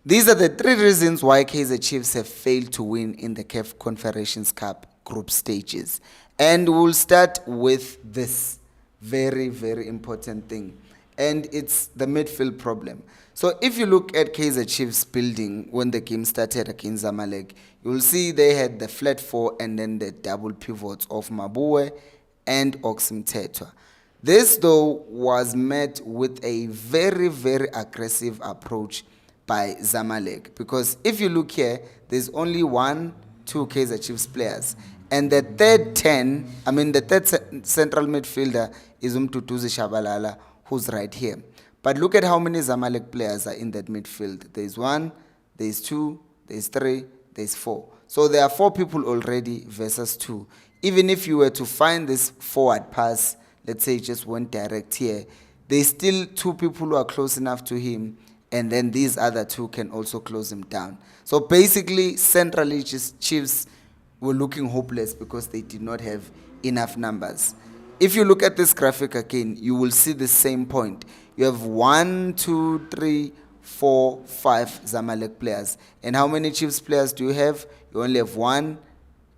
These are the three reasons why Kaizer Chiefs have failed to win in the CAF Confederations Cup group stages. And we'll start with this very, very important thing. And it's the midfield problem. So if you look at Kaizer Chiefs building when the game started against Zamalek, you'll see they had the flat four and then the double pivots of Mabue and Oxim Tetwa. This, though, was met with a very, very aggressive approach by Zamalek. Because if you look here, there's only 2 Kaizer Chiefs players. And the third central midfielder is Umtutuzi Shabalala, who's right here. But look at how many Zamalek players are in that midfield. There's 1, there's 2, there's 3, there's 4. So there are 4 people already versus 2. Even if you were to find this forward pass, let's say it just went direct here, there's still 2 people who are close enough to him, and then these other 2 can also close him down. So basically, centrally, Chiefs were looking hopeless because they did not have enough numbers. If you look at this graphic again, you will see the same point. You have 1, 2, 3, 4, 5 Zamalek players. And how many Chiefs players do you have? You only have 1,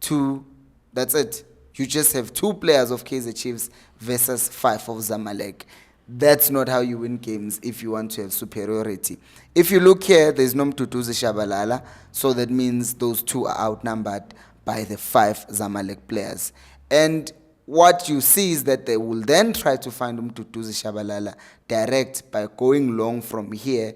2, that's it. You just have 2 players of Kaizer Chiefs versus 5 of Zamalek. That's not how you win games if you want to have superiority. If you look here, there's no Mtutuzi Shabalala, so that means those 2 are outnumbered by the 5 Zamalek players. And what you see is that they will then try to find Mtutuzi Shabalala direct by going long from here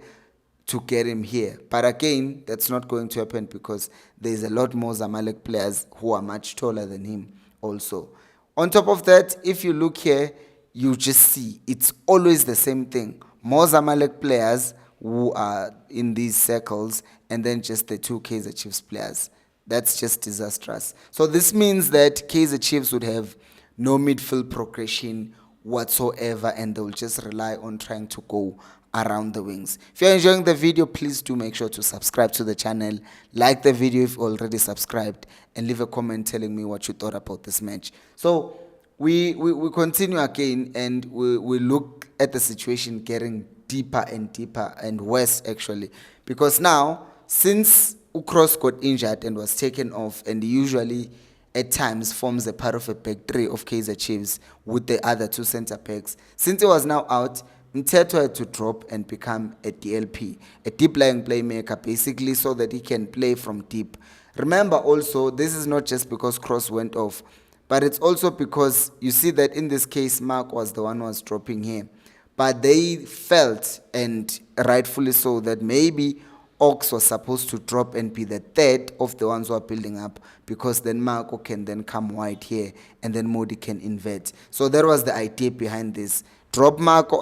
to get him here. But again, that's not going to happen because there's a lot more Zamalek players who are much taller than him also. On top of that, if you look here, you just see it's always the same thing. More Zamalek players who are in these circles, and then just the 2 Kaizer Chiefs players. That's just disastrous. So this means that Kaizer Chiefs would have no midfield progression whatsoever, and they'll just rely on trying to go around the wings. If you're enjoying the video, please do make sure to subscribe to the channel, like the video if you're already subscribed, and leave a comment telling me what you thought about this match. So we continue again, and we look at the situation getting deeper and deeper and worse actually, because now since Ukros got injured and was taken off, and he usually at times forms a part of a back 3 of Kaizer Chiefs with the other 2 center backs, since he was now out, Mteto had to drop and become a DLP, a deep lying playmaker, basically, so that he can play from deep. Remember also, this is not just because Cross went off, but it's also because you see that in this case, Mark was the one who was dropping here. But they felt, and rightfully so, that maybe Ox was supposed to drop and be the third of the ones who are building up, because then Marco can then come wide here, and then Modi can invert. So that was the idea behind this. Push Marco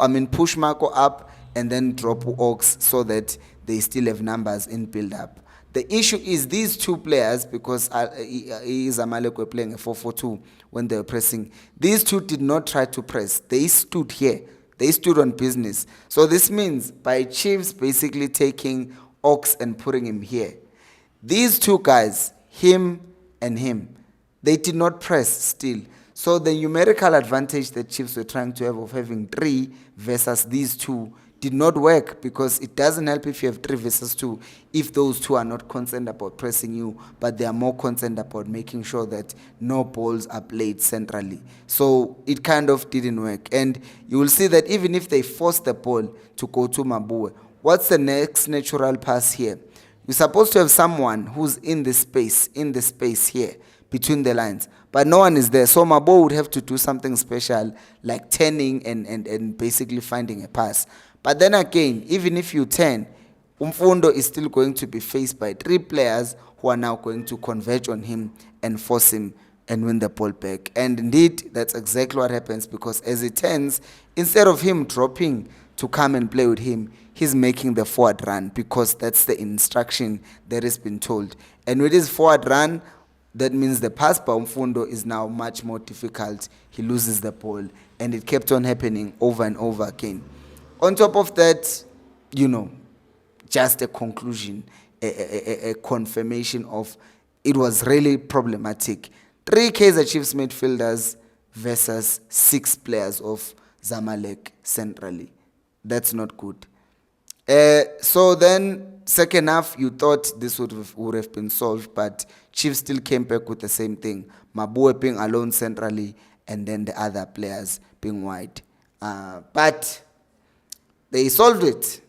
up, and then drop Ox so that they still have numbers in build-up. The issue is these 2 players, because Zamalek were playing a 4-4-2 when they were pressing. These 2 did not try to press. They stood here. They stood on business. So this means by Chiefs basically taking Ox and putting him here, these 2 guys, him and him, they did not press still. So the numerical advantage that Chiefs were trying to have of having 3 versus these 2 did not work, because it doesn't help if you have 3 versus 2 if those 2 are not concerned about pressing you, but they are more concerned about making sure that no balls are played centrally. So it kind of didn't work. And you will see that even if they force the ball to go to Mabue, what's the next natural pass here? You're supposed to have someone who's in the space here between the lines, but no one is there. So Mabo would have to do something special like turning and basically finding a pass. But then again, even if you turn, Umfundo is still going to be faced by 3 players who are now going to converge on him and force him and win the ball back. And indeed, that's exactly what happens, because as it turns, instead of him dropping to come and play with him, he's making the forward run, because that's the instruction that has been told. And with his forward run, that means the pass by Umfundo is now much more difficult. He loses the ball, and it kept on happening over and over again. On top of that, just a conclusion, a confirmation of it was really problematic. 3 Kaizer Chiefs midfielders versus 6 players of Zamalek centrally. That's not good. So then second half, you thought this would have been solved, but Chiefs still came back with the same thing. Mabue being alone centrally, and then the other players being wide. But they solved it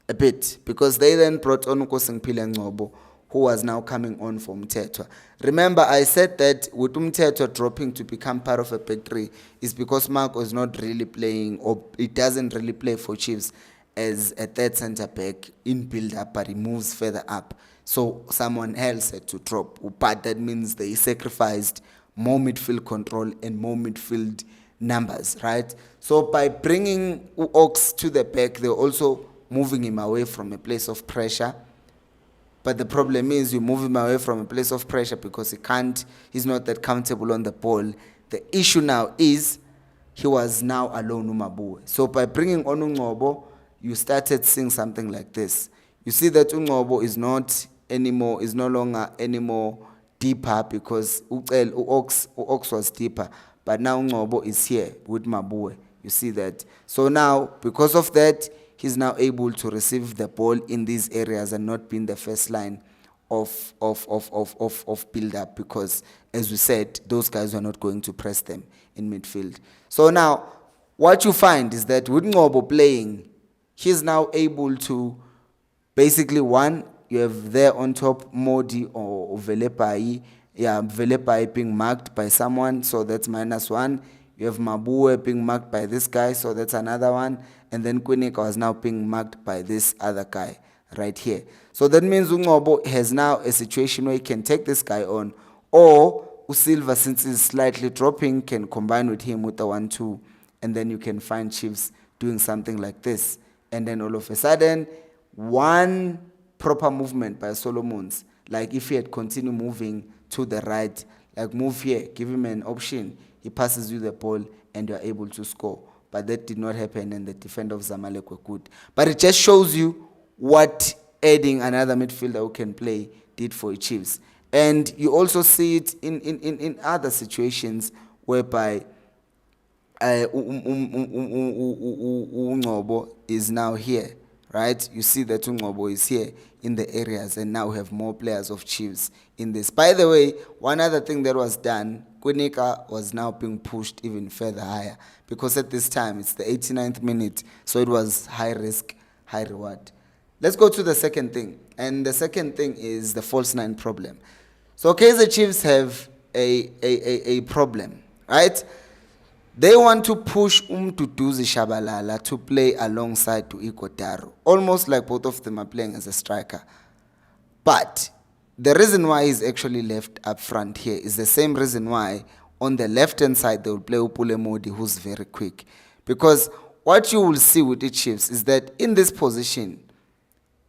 a bit because they then brought on Nkosingphile Ngcobo, who was now coming on for Mthethwa. Remember, I said that with Mthethwa dropping to become part of a back three is because Marco is not really playing, or it doesn't really play for Chiefs as a third centre back in build-up, but he moves further up. So someone else had to drop. But that means they sacrificed more midfield control and more midfield numbers, right? So by bringing Ox to the back, they're also moving him away from a place of pressure. But the problem is you move him away from a place of pressure because he's not that comfortable on the ball. The issue now is he was now alone, Umabue. So by bringing on Ngcobo, you started seeing something like this. You see that Ngcobo is no longer anymore deeper because Ox was deeper. But now Ngcobo is here with Mabue. You see that. So now, because of that, he's now able to receive the ball in these areas and not be in the first line of build-up because, as we said, those guys were not going to press them in midfield. So now, what you find is that with Ngcobo playing, he's now able to basically, one, you have there on top Modi or Velepai. Yeah, Velepai being marked by someone, so that's -1. You have Mabue being marked by this guy, so that's another one. And then Kwinika was now being marked by this other guy right here. So that means Ngcobo has now a situation where he can take this guy on, or Usilva, since he's slightly dropping, can combine with him with the 1-2, and then you can find Chiefs doing something like this. And then all of a sudden, one proper movement by Solomons, like if he had continued moving to the right, like move here, give him an option, he passes you the ball and you're able to score. But that did not happen, and the defender of Zamalek were good. But it just shows you what adding another midfielder who can play did for the Chiefs. And you also see it in other situations whereby Ngcobo is now here, right? You see that Ngcobo is here in the areas, and now we have more players of Chiefs in this. By the way, one other thing that was done, Kwinika was now being pushed even further higher because at this time it's the 89th minute, so it was high risk, high reward. Let's go to the second thing, and the second thing is the false nine problem. So Kaizer Chiefs have a problem, right? They want to push Mduduzi Shabalala to play alongside to Ikotaro, almost like both of them are playing as a striker. But the reason why he's actually left up front here is the same reason why on the left-hand side they will play Upule Modi, who's very quick. Because what you will see with the Chiefs is that in this position,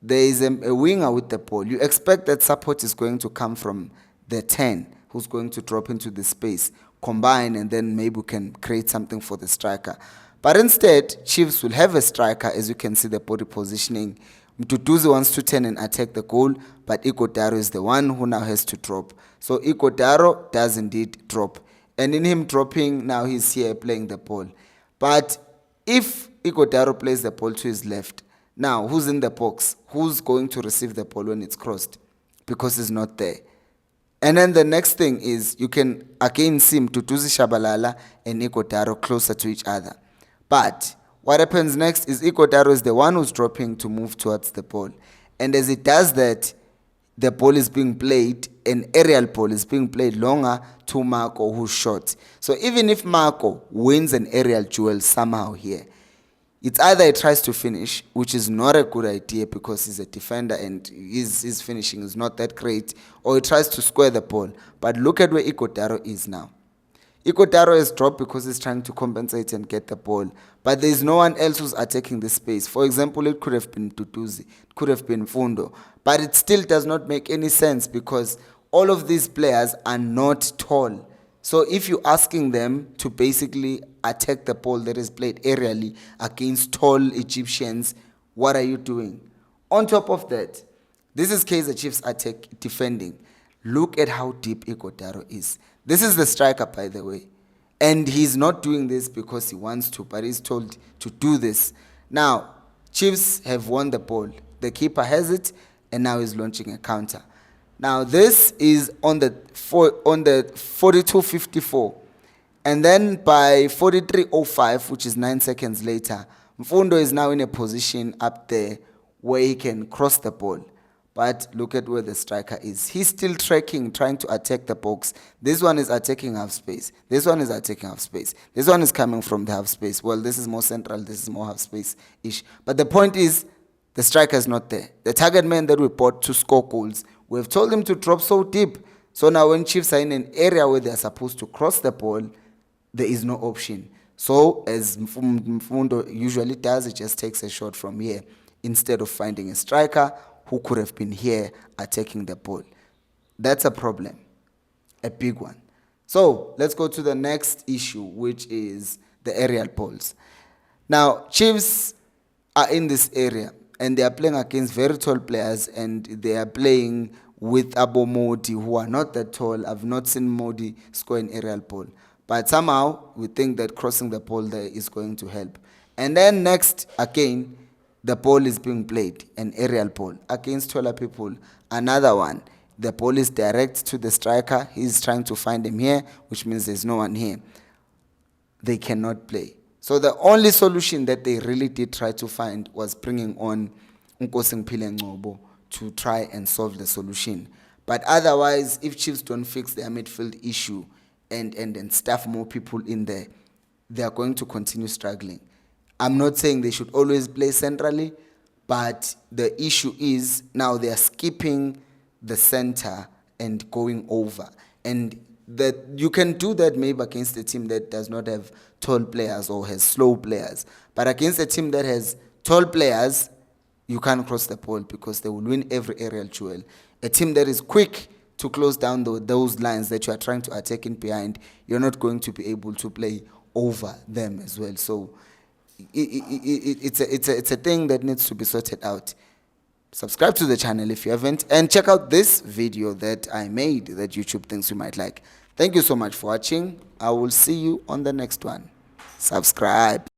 there is a winger with the ball. You expect that support is going to come from the 10, who's going to drop into the space, combine, and then maybe we can create something for the striker. But instead, Chiefs will have a striker, as you can see the body positioning. Mduduzi wants to turn and attack the goal, but Ikotaro is the one who now has to drop. So Ikotaro does indeed drop. And in him dropping, now he's here playing the ball. But if Ikotaro plays the ball to his left, now who's in the box? Who's going to receive the ball when it's crossed? Because he's not there. And then the next thing is you can again see Mduduzi Shabalala and Ikotaro closer to each other. But what happens next is Ikotaro is the one who's dropping to move towards the ball. And as it does that, the ball is being played, an aerial ball is being played longer to Marco, who's short. So even if Marco wins an aerial duel somehow here, it's either he tries to finish, which is not a good idea because he's a defender and his finishing is not that great, or he tries to square the ball. But look at where Ikotaro is now. Ikotaro has dropped because he's trying to compensate and get the ball. But there's no one else who's attacking the space. For example, it could have been Tutuzi, it could have been Fundo. But it still does not make any sense because all of these players are not tall. So if you're asking them to basically attack the ball that is played aerially against tall Egyptians, what are you doing? On top of that, this is Kaizer Chiefs attack defending. Look at how deep Ikotaro is. This is the striker, by the way. And he's not doing this because he wants to, but he's told to do this. Now, Chiefs have won the ball. the keeper has it, and now he's launching a counter. Now this is on the 42:54, and then by 43:05, which is 9 seconds later, Mfundo is now in a position up there where he can cross the ball. But look at where the striker is. He's still tracking, trying to attack the box. This one is attacking half space. This one is attacking half space. This one is coming from the half space. Well, this is more central. This is more half space-ish. But the point is, the striker is not there. The target man that we bought to score goals, we've told him to drop so deep. So now when Chiefs are in an area where they're supposed to cross the ball, there is no option. So as Mfundo usually does, he just takes a shot from here instead of finding a striker who could have been here attacking the ball. That's a problem, a big one. So let's go to the next issue, which is the aerial balls. Now, Chiefs are in this area, and they are playing against very tall players, and they are playing with Abo Modi, who are not that tall. I've not seen Modi score an aerial ball. But somehow, we think that crossing the ball there is going to help. And then next, again, the ball is being played, an aerial ball, against taller people. Another one, the ball is direct to the striker. He's trying to find him here, which means there's no one here. They cannot play. So the only solution that they really did try to find was bringing on Nkosi Mpile Ngcobo to try and solve the solution. But otherwise, if Chiefs don't fix their midfield issue and staff more people in there, they are going to continue struggling. I'm not saying they should always play centrally, but the issue is now they are skipping the center and going over. And that you can do that maybe against a team that does not have tall players or has slow players. But against a team that has tall players, you can't cross the ball because they will win every aerial duel. A team that is quick to close down those lines that you are trying to attack in behind, you're not going to be able to play over them as well. So it's a thing that needs to be sorted out. Subscribe to the channel if you haven't, and check out this video that I made that YouTube thinks you might like. Thank you so much for watching. I will see you on the next one. Subscribe.